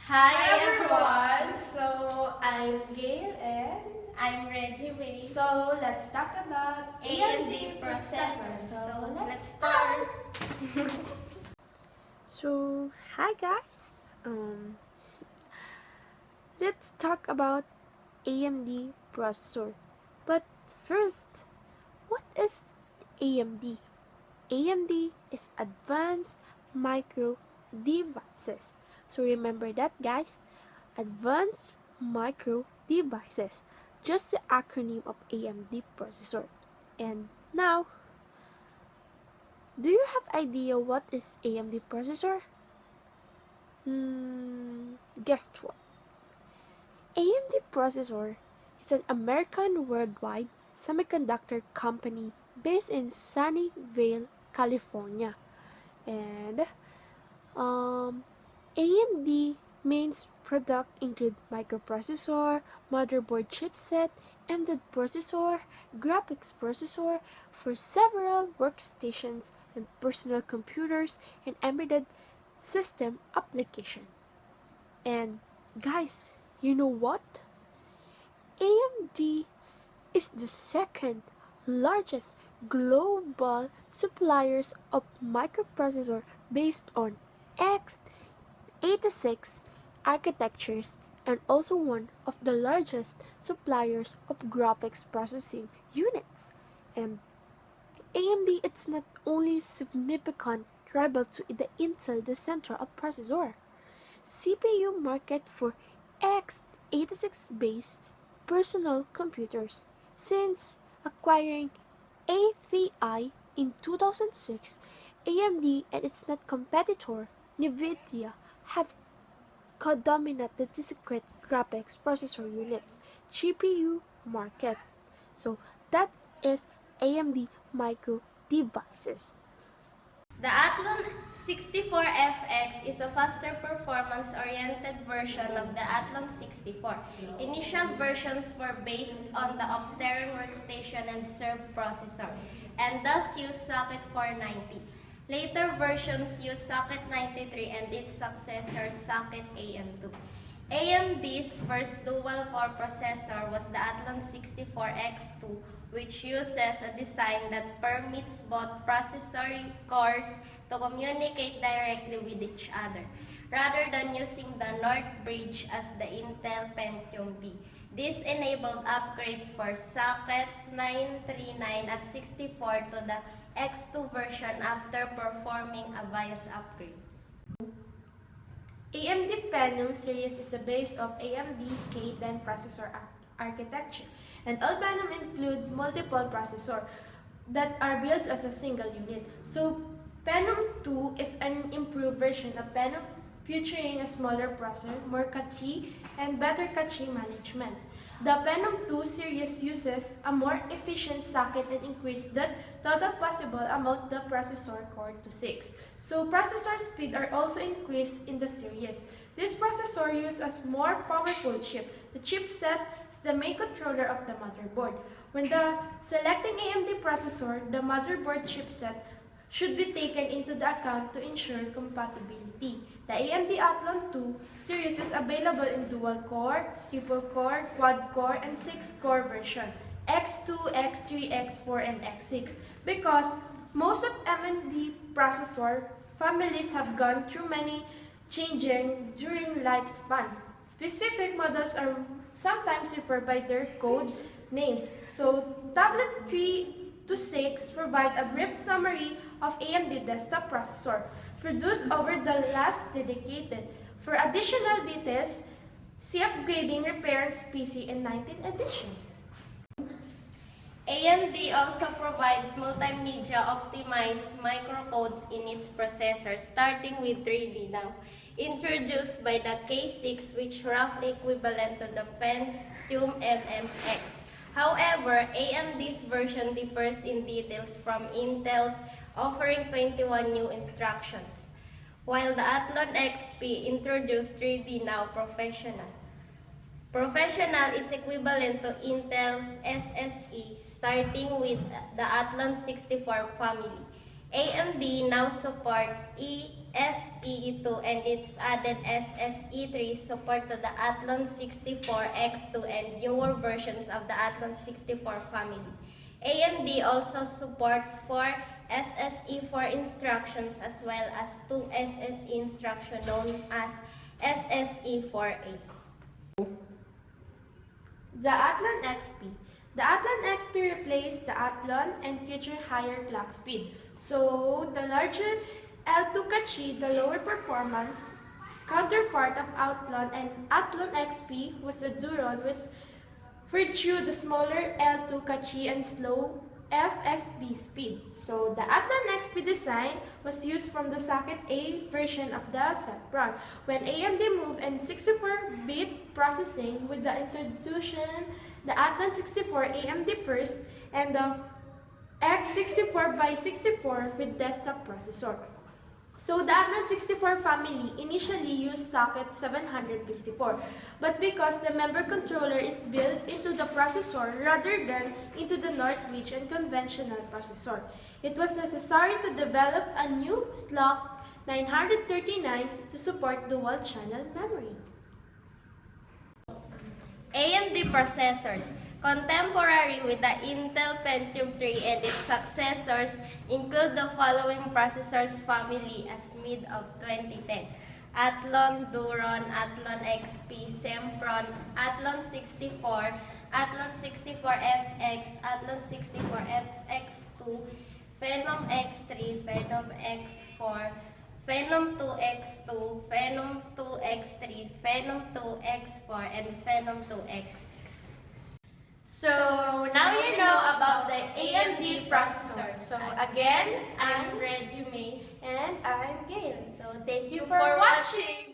Hi everyone! So, I'm Gail and I'm Reggie. so let's talk about AMD processors. So let's start. So, hi guys. Let's talk about AMD processor. But first, what is AMD? AMD is Advanced Micro Devices. So remember that, guys. Advanced Micro Devices. Just the acronym of AMD processor. And now, do you have idea what is AMD processor? Guess what? AMD Processor is an American worldwide semiconductor company based in Sunnyvale, California. And AMD main product include microprocessor, motherboard chipset, embedded processor, graphics processor for several workstations and personal computers and embedded system application. And guys, you know what? AMD is the second largest global suppliers of microprocessor based on x86 architectures and also one of the largest suppliers of graphics processing units. And AMD it's not only significant rival to the Intel the center of processor CPU market for x86 based personal computers. Since acquiring ATI in 2006, AMD and its net competitor NVIDIA have co-dominated the discrete graphics processor units GPU market. So that is AMD micro devices. The Athlon 64FX is a faster performance-oriented version of the Athlon 64. Initial versions were based on the Opteron workstation and serve processor, and thus used socket 490. Later versions used socket 93 and its successor socket AM2. AMD's first dual-core processor was the Athlon 64X2, which uses a design that permits both processor cores to communicate directly with each other, rather than using the North Bridge as the Intel Pentium D. This enabled upgrades for socket 939 at 64 to the X2 version after performing a BIOS upgrade. AMD Pentium series is the base of AMD K10 processor architecture, and all Pentium include multiple processors that are built as a single unit. So Pentium 2 is an improved version of Pentium featuring a smaller processor, more cache, and better cache management. The Pentium 2 series uses a more efficient socket and increased the total possible amount of the processor core to 6. So processor speed are also increased in the series. This processor uses a more powerful chip. The chipset is the main controller of the motherboard. When selecting AMD processor, the motherboard chipset should be taken into the account to ensure compatibility. The AMD Athlon 2 series is available in dual-core, triple-core, quad-core, and 6-core version, X2, X3, X4, and X6, because most of AMD processor families have gone through many changing during lifespan. Specific models are sometimes referred by their code names. So, Tablet 3 to 6 provide a brief summary of AMD desktop processor produced over the last decade. For additional details, see Upgrading Repair's PC in 19th edition. AMD also provides multimedia optimized microcode in its processor, starting with 3D now, introduced by the K6, which roughly equivalent to the Pentium MMX. However, AMD's version differs in details from Intel's, offering 21 new instructions, while the Athlon XP introduced 3D Now Professional. Professional is equivalent to Intel's SSE, starting with the Athlon 64 family. AMD now support SE2 and its added SSE3 support to the Athlon 64X2 and newer versions of the Athlon 64 family. AMD also supports 4 SSE4 instructions as well as 2 SSE instructions known as SSE4A. The Athlon XP. The Athlon XP replaced the Athlon and featured higher clock speed. So, the larger L2 cache, the lower performance counterpart of Athlon and Athlon XP was the Duron, which featured the smaller L2 cache and slow FSB speed. So, the Athlon XP design was used from the socket A version of the Sempron when AMD moved in 64-bit processing with the introduction the Athlon 64 AMD first and the X64x64 with desktop processor. So the Athlon 64 family initially used socket 754, but because the member controller is built into the processor rather than into the Northwich and conventional processor, it was necessary to develop a new slot 939 to support dual-channel memory. AMD processors, contemporary with the Intel Pentium 3 and its successors, include the following processors family as mid of 2010. Athlon, Duron, Athlon XP, Sempron, Athlon 64, Athlon 64FX, Athlon 64FX2, Phenom X3, Phenom X4, Phenom 2X2, Phenom 2X3, Phenom 2X4, and Phenom 2X6. So now you know about the AMD processor. So again, I'm Rejume. and I'm Gail. So thank you For for watching. watching!